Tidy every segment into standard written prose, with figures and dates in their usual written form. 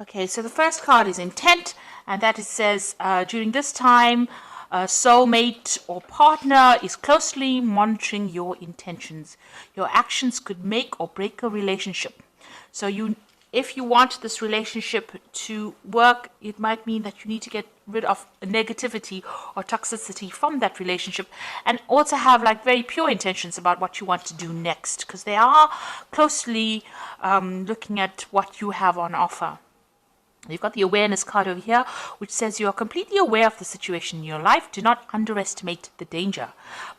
Okay, so the first card is intent, and that it says during this time, a soulmate or partner is closely monitoring your intentions. Your actions could make or break a relationship. So if you want this relationship to work, it might mean that you need to get rid of negativity or toxicity from that relationship, and also have like very pure intentions about what you want to do next, because they are closely looking at what you have on offer. You've got the awareness card over here, which says you are completely aware of the situation in your life. Do not underestimate the danger.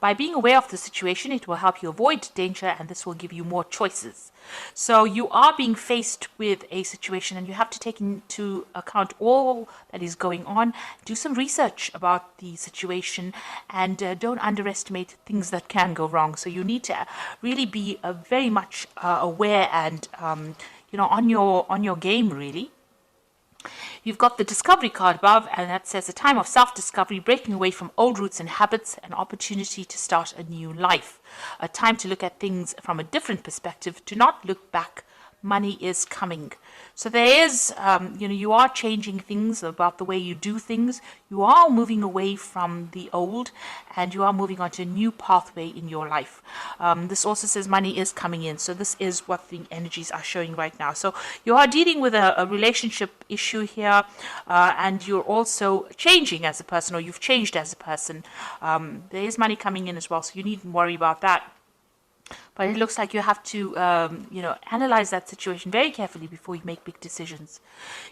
By being aware of the situation, it will help you avoid danger, and this will give you more choices. So you are being faced with a situation, and you have to take into account all that is going on. Do some research about the situation, and don't underestimate things that can go wrong. So you need to really be very much aware and on your game, really. You've got the discovery card above, and that says a time of self-discovery, breaking away from old roots and habits, an opportunity to start a new life. A time to look at things from a different perspective, to not look back. Money is coming. So there is, you are changing things about the way you do things. You are moving away from the old, and you are moving on to a new pathway in your life. This also says money is coming in. So this is what the energies are showing right now. So you are dealing with a relationship issue here, and you're also changing as a person, or you've changed as a person. There is money coming in as well, so you needn't worry about that. But it looks like you have to, analyze that situation very carefully before you make big decisions.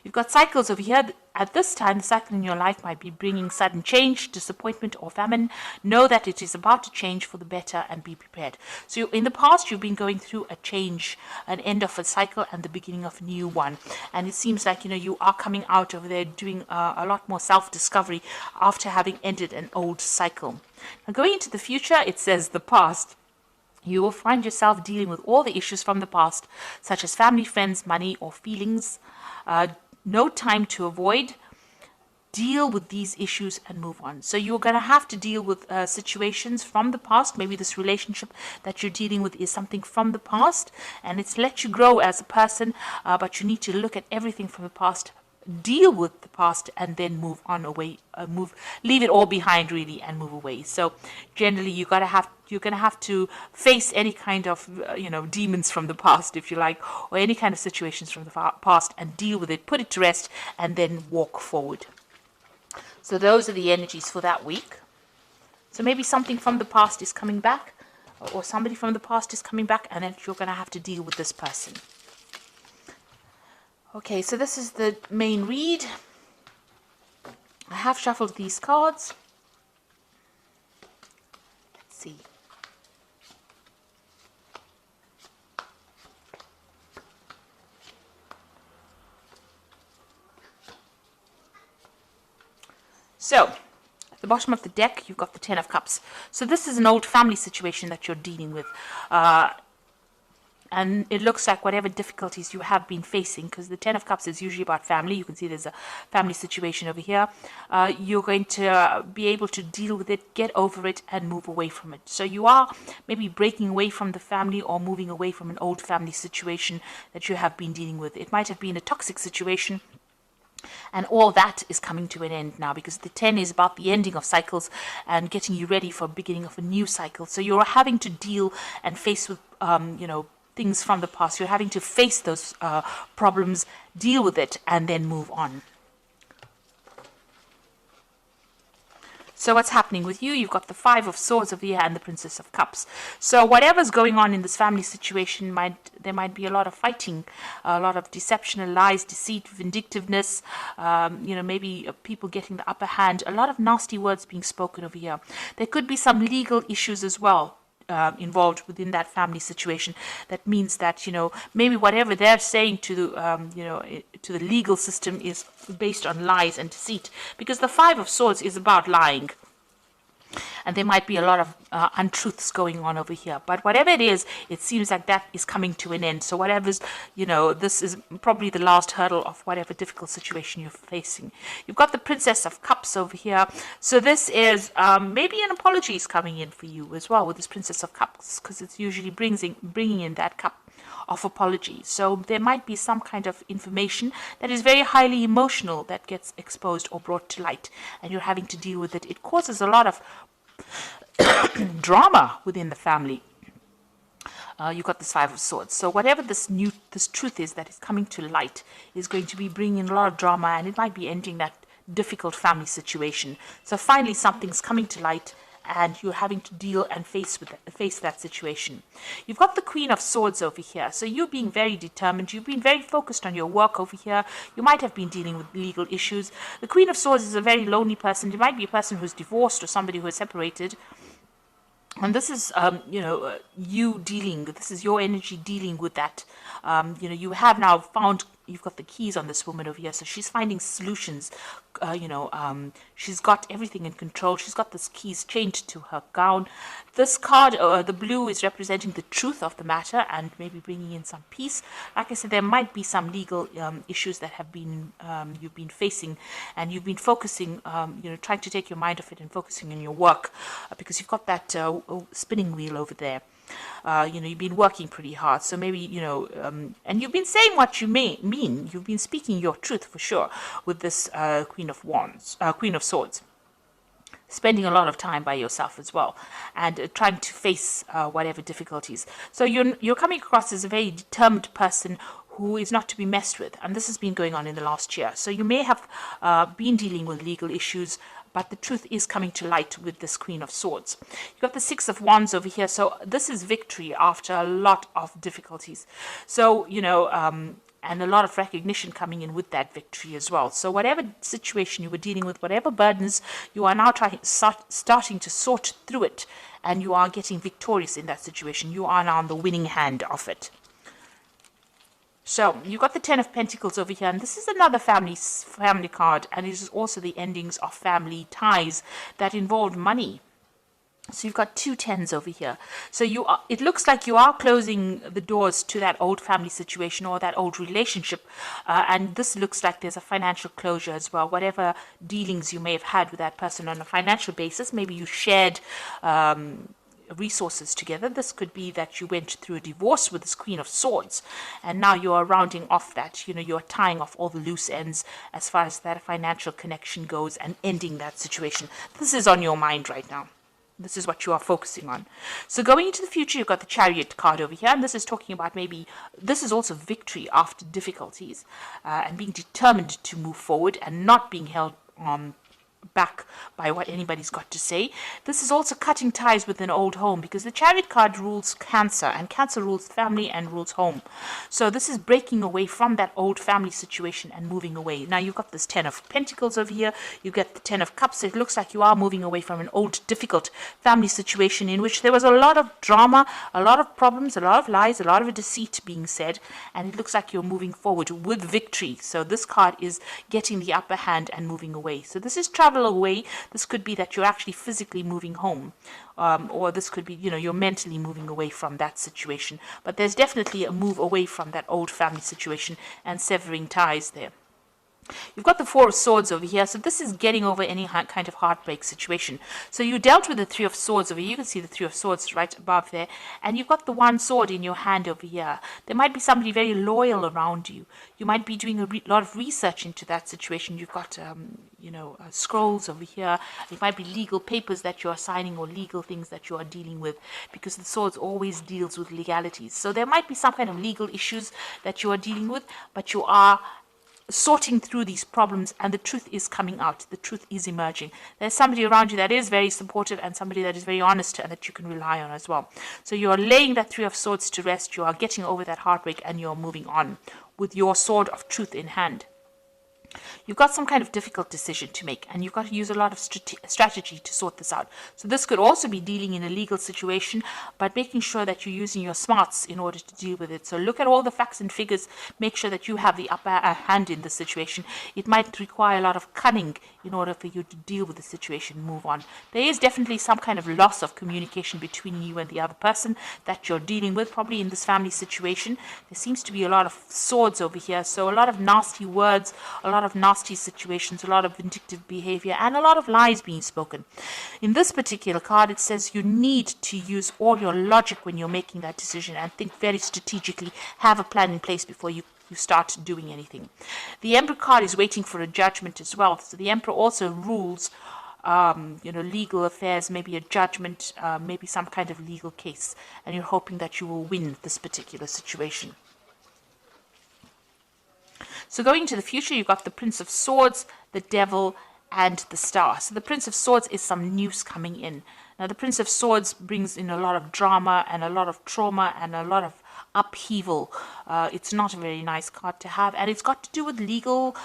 You've got cycles over here. At this time, the cycle in your life might be bringing sudden change, disappointment, or famine. Know that it is about to change for the better, and be prepared. So in the past, you've been going through a change, an end of a cycle and the beginning of a new one. And it seems like, you are coming out over there doing a lot more self-discovery after having ended an old cycle. Now, going into the future, it says the past. You will find yourself dealing with all the issues from the past, such as family, friends, money, or feelings. No time to avoid. Deal with these issues and move on. So you're going to have to deal with situations from the past. Maybe this relationship that you're dealing with is something from the past, and it's let you grow as a person, but you need to look at everything from the past, deal with the past, and then move on away, leave it all behind really, and move away. So generally you're going to have to face any kind of demons from the past, if you like, or any kind of situations from the past, and deal with it, put it to rest, and then walk forward. So those are the energies for that week. So maybe something from the past is coming back, or somebody from the past is coming back, and then you're going to have to deal with this person. Okay, so this is the main read. I have shuffled these cards. Let's see. So, at the bottom of the deck, you've got the Ten of Cups. So this is an old family situation that you're dealing with. And it looks like whatever difficulties you have been facing, because the Ten of Cups is usually about family. You can see there's a family situation over here. You're going to be able to deal with it, get over it, and move away from it. So you are maybe breaking away from the family, or moving away from an old family situation that you have been dealing with. It might have been a toxic situation, and all that is coming to an end now, because the 10 is about the ending of cycles and getting you ready for beginning of a new cycle. So you're having to deal and face with, things from the past. You're having to face those problems, deal with it, and then move on. So what's happening with you? You've got the Five of Swords over here and the Princess of Cups. So whatever's going on in this family situation, there might be a lot of fighting, a lot of deception, lies, deceit, vindictiveness, maybe people getting the upper hand, a lot of nasty words being spoken over here. There could be some legal issues as well. Involved within that family situation. That means that maybe whatever they're saying to to the legal system is based on lies and deceit, because the Five of Swords is about lying, and there might be a lot of untruths going on over here. But whatever it is, it seems like that is coming to an end. So whatever's, this is probably the last hurdle of whatever difficult situation you're facing. You've got the Princess of Cups over here. So this is maybe an apology is coming in for you as well with this Princess of Cups, because it's usually bringing in that cup of apology. So there might be some kind of information that is very highly emotional that gets exposed or brought to light, and you're having to deal with it. It causes a lot of drama within the family. You've got this Five of Swords. So whatever this truth is that is coming to light is going to be bringing a lot of drama, and it might be ending that difficult family situation. So finally something's coming to light, and you're having to deal and face that situation. You've got the Queen of Swords over here. So you're being very determined. You've been very focused on your work over here. You might have been dealing with legal issues. The Queen of Swords is a very lonely person. It might be a person who's divorced or somebody who is separated. And this is, you dealing, this is your energy dealing with that. You have now found, you've got the keys on this woman over here. So she's finding solutions. She's got everything in control. She's got this keys chained to her gown. This card, the blue, is representing the truth of the matter and maybe bringing in some peace. Like I said, there might be some legal issues that have been you've been facing, and you've been focusing, trying to take your mind off it and focusing on your work, because you've got that spinning wheel over there. You've been working pretty hard, so maybe, and you've been saying what you mean. You've been speaking your truth for sure with this Queen of Swords. Spending a lot of time by yourself as well, and trying to face whatever difficulties. So you're coming across as a very determined person who is not to be messed with, and this has been going on in the last year. So you may have been dealing with legal issues, but the truth is coming to light with this Queen of Swords. You've got the Six of Wands over here. So this is victory after a lot of difficulties. So, and a lot of recognition coming in with that victory as well. So whatever situation you were dealing with, whatever burdens, you are now starting to sort through it, and you are getting victorious in that situation. You are now on the winning hand of it. So you've got the Ten of Pentacles over here, and this is another family card, and it is also the endings of family ties that involve money. So you've got two tens over here. So it looks like you are closing the doors to that old family situation or that old relationship, and this looks like there's a financial closure as well. Whatever dealings you may have had with that person on a financial basis, maybe you shared resources together. This could be that you went through a divorce with this Queen of Swords, and now you are rounding off that, you're tying off all the loose ends as far as that financial connection goes and ending that situation. This is on your mind right now. This is what you are focusing on. So going into the future, you've got the Chariot card over here, and this is talking about maybe, this is also victory after difficulties, and being determined to move forward and not being held back by what anybody's got to say. This is also cutting ties with an old home, because the Chariot card rules Cancer, and Cancer rules family and rules home. So this is breaking away from that old family situation and moving away. Now you've got this Ten of Pentacles over here. You get the Ten of Cups. It looks like you are moving away from an old difficult family situation in which there was a lot of drama, a lot of problems, a lot of lies, a lot of deceit being said, and it looks like you're moving forward with victory. So this card is getting the upper hand and moving away. So this is travel away. This could be that you're actually physically moving home, or this could be, you're mentally moving away from that situation. But there's definitely a move away from that old family situation and severing ties there. You've got the Four of Swords over here, so this is getting over any kind of heartbreak situation. So you dealt with the Three of Swords over here. You can see the Three of Swords right above there, and you've got the one sword in your hand over here. There might be somebody very loyal around you. You might be doing a lot of research into that situation. You've got scrolls over here. It might be legal papers that you are signing or legal things that you are dealing with, because the swords always deals with legalities. So there might be some kind of legal issues that you are dealing with, but you are sorting through these problems, and the truth is coming out. The truth is emerging. There's somebody around you that is very supportive, and somebody that is very honest and that you can rely on as well. So you are laying that Three of Swords to rest. You are getting over that heartbreak, and you're moving on with your sword of truth in hand. You've got some kind of difficult decision to make, and you've got to use a lot of strategy to sort this out. So this could also be dealing in a legal situation, but making sure that you're using your smarts in order to deal with it. So look at all the facts and figures. Make sure that you have the upper hand in the situation. It might require a lot of cunning in order for you to deal with the situation, move on. There is definitely some kind of loss of communication between you and the other person that you're dealing with, probably in this family situation. There seems to be a lot of swords over here, so a lot of nasty words, a lot lot of nasty situations, a lot of vindictive behavior, and a lot of lies being spoken. In this particular card, it says you need to use all your logic when you're making that decision and think very strategically, have a plan in place before you start doing anything. The Emperor card is waiting for a judgment as well. So the Emperor also rules legal affairs, maybe a judgment, maybe some kind of legal case, and you're hoping that you will win this particular situation. So going into the future, you've got the Prince of Swords, the Devil, and the Star. So the Prince of Swords is some news coming in. Now the Prince of Swords brings in a lot of drama and a lot of trauma and a lot of upheaval. It's not a very nice card to have, and it's got to do with legal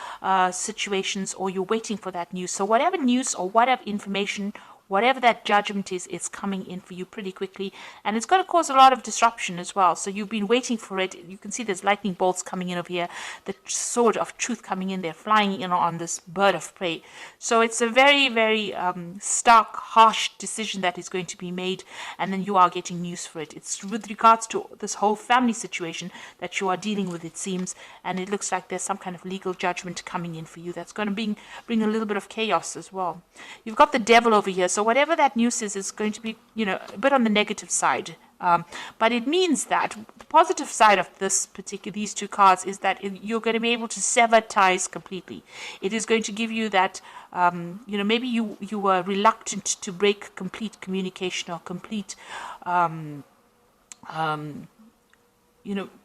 situations, or you're waiting for that news. So whatever news or whatever information, whatever that judgment is coming in for you pretty quickly, and it's going to cause a lot of disruption as well. So you've been waiting for it. You can see there's lightning bolts coming in over here, the sword of truth coming in there, flying in on this bird of prey. So it's a very, very stark, harsh decision that is going to be made, and then you are getting news for it. It's with regards to this whole family situation that you are dealing with, it seems, and it looks like there's some kind of legal judgment coming in for you that's going to bring a little bit of chaos as well. You've got the Devil over here. So whatever that news is going to be, a bit on the negative side. But it means that the positive side of these two cards is that you're going to be able to sever ties completely. It is going to give you that, maybe you were reluctant to break complete communication or complete,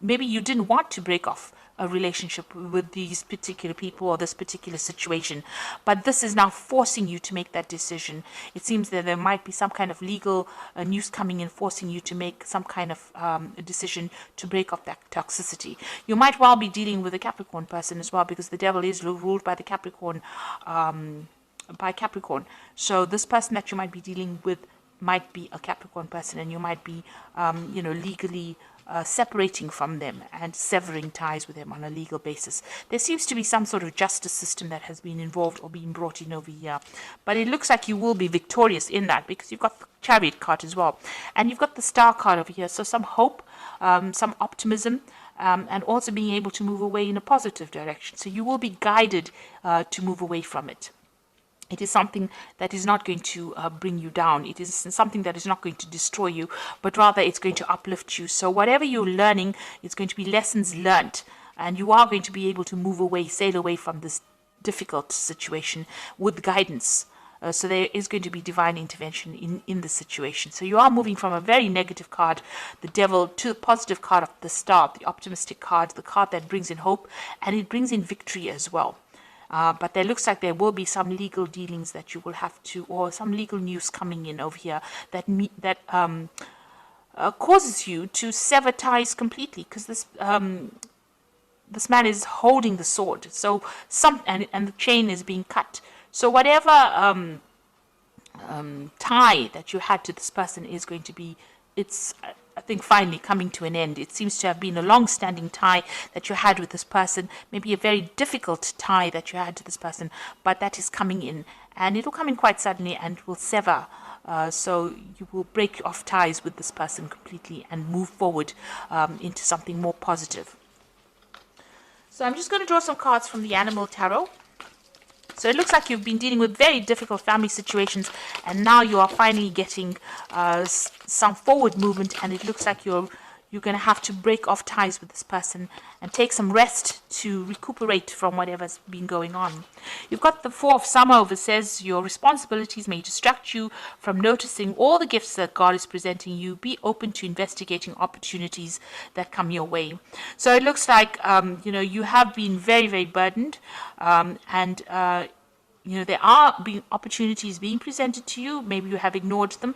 maybe you didn't want to break off a relationship with these particular people or this particular situation, but this is now forcing you to make that decision. It seems that there might be some kind of legal news coming in, forcing you to make some kind of decision to break off that toxicity. You might well be dealing with a Capricorn person as well, because the Devil is ruled by the Capricorn, So this person that you might be dealing with might be a Capricorn person, and you might be, legally separating from them and severing ties with them on a legal basis. There seems to be some sort of justice system that has been involved or been brought in over here, but it looks like you will be victorious in that, because you've got the Chariot card as well, and you've got the Star card over here. So some hope, some optimism, and also being able to move away in a positive direction. So you will be guided to move away from it. It is something that is not going to bring you down. It is something that is not going to destroy you, but rather it's going to uplift you. So whatever you're learning, it's going to be lessons learned, and you are going to be able to move away, sail away from this difficult situation with guidance. So there is going to be divine intervention in the situation. So you are moving from a very negative card, the Devil, to the positive card of the Star, the optimistic card, the card that brings in hope, and it brings in victory as well. But there looks like there will be some legal dealings that you will have to, or some legal news coming in over here that causes you to sever ties completely, because this man is holding the sword. So and the chain is being cut. So whatever tie that you had to this person is going to be, I think, finally coming to an end. It seems to have been a long-standing tie that you had with this person, maybe a very difficult tie that you had to this person, but that is coming in, and it will come in quite suddenly and will sever. So you will break off ties with this person completely and move forward into something more positive. So I'm just going to draw some cards from the Animal Tarot. So it looks like you've been dealing with very difficult family situations, and now you are finally getting some forward movement, and it looks like you're going to have to break off ties with this person and take some rest to recuperate from whatever's been going on. You've got the Four of Summer over, says your responsibilities may distract you from noticing all the gifts that God is presenting you. Be open to investigating opportunities that come your way. So it looks like, you have been very, very burdened, and there are opportunities being presented to you. Maybe you have ignored them.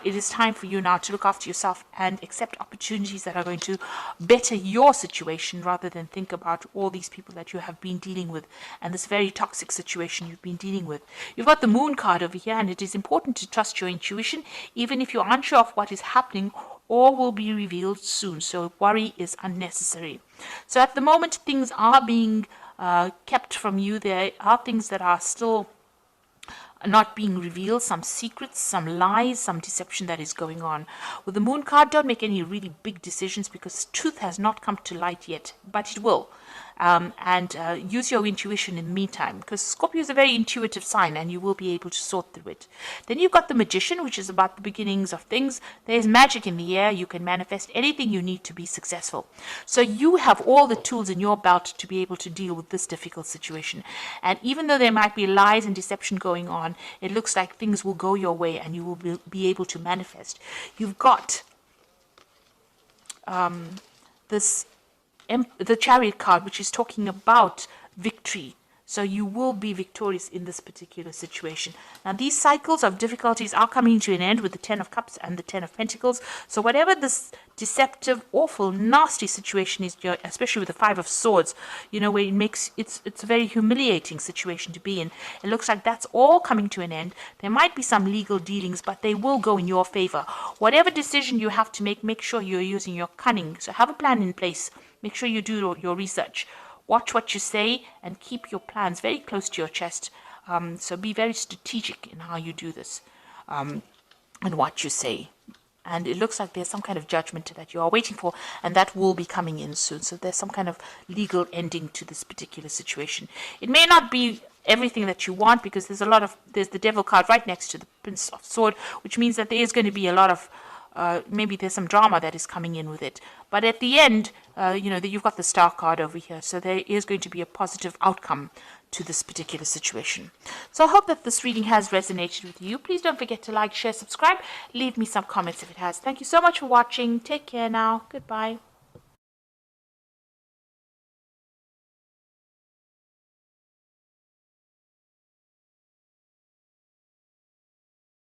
It is time for you now to look after yourself and accept opportunities that are going to better your situation, rather than think about all these people that you have been dealing with and this very toxic situation you've been dealing with. You've got the Moon card over here, and it is important to trust your intuition, even if you're unsure of what is happening or will be revealed soon. So worry is unnecessary. So at the moment, things are being kept from you. There are things that are still not being revealed, some secrets, some lies, some deception that is going on. With the Moon card, don't make any really big decisions, because truth has not come to light yet, but it will. and use your intuition in the meantime, because Scorpio is a very intuitive sign and you will be able to sort through it. Then you've got the Magician, which is about the beginnings of things. There's magic in the air. You can manifest anything you need to be successful. So you have all the tools in your belt to be able to deal with this difficult situation. And even though there might be lies and deception going on, it looks like things will go your way and you will be able to manifest. You've got this the Chariot card, which is talking about victory. So you will be victorious in this particular situation. Now, these cycles of difficulties are coming to an end with the Ten of Cups and the Ten of Pentacles. So whatever this deceptive, awful, nasty situation is, especially with the Five of Swords, you know, where it's a very humiliating situation to be in. It looks like that's all coming to an end. There might be some legal dealings, but they will go in your favor. Whatever decision you have to make sure you're using your cunning. So have a plan in place. Make sure you do your research. Watch what you say and keep your plans very close to your chest. So be very strategic in how you do this and what you say. And it looks like there's some kind of judgment that you are waiting for, and that will be coming in soon. So there's some kind of legal ending to this particular situation. It may not be everything that you want, because there's the Devil card right next to the Prince of Sword, which means that there is going to be a lot of maybe there's some drama that is coming in with it. But at the end, you've got the Star card over here. So there is going to be a positive outcome to this particular situation. So I hope that this reading has resonated with you. Please don't forget to like, share, subscribe. Leave me some comments if it has. Thank you so much for watching. Take care now. Goodbye.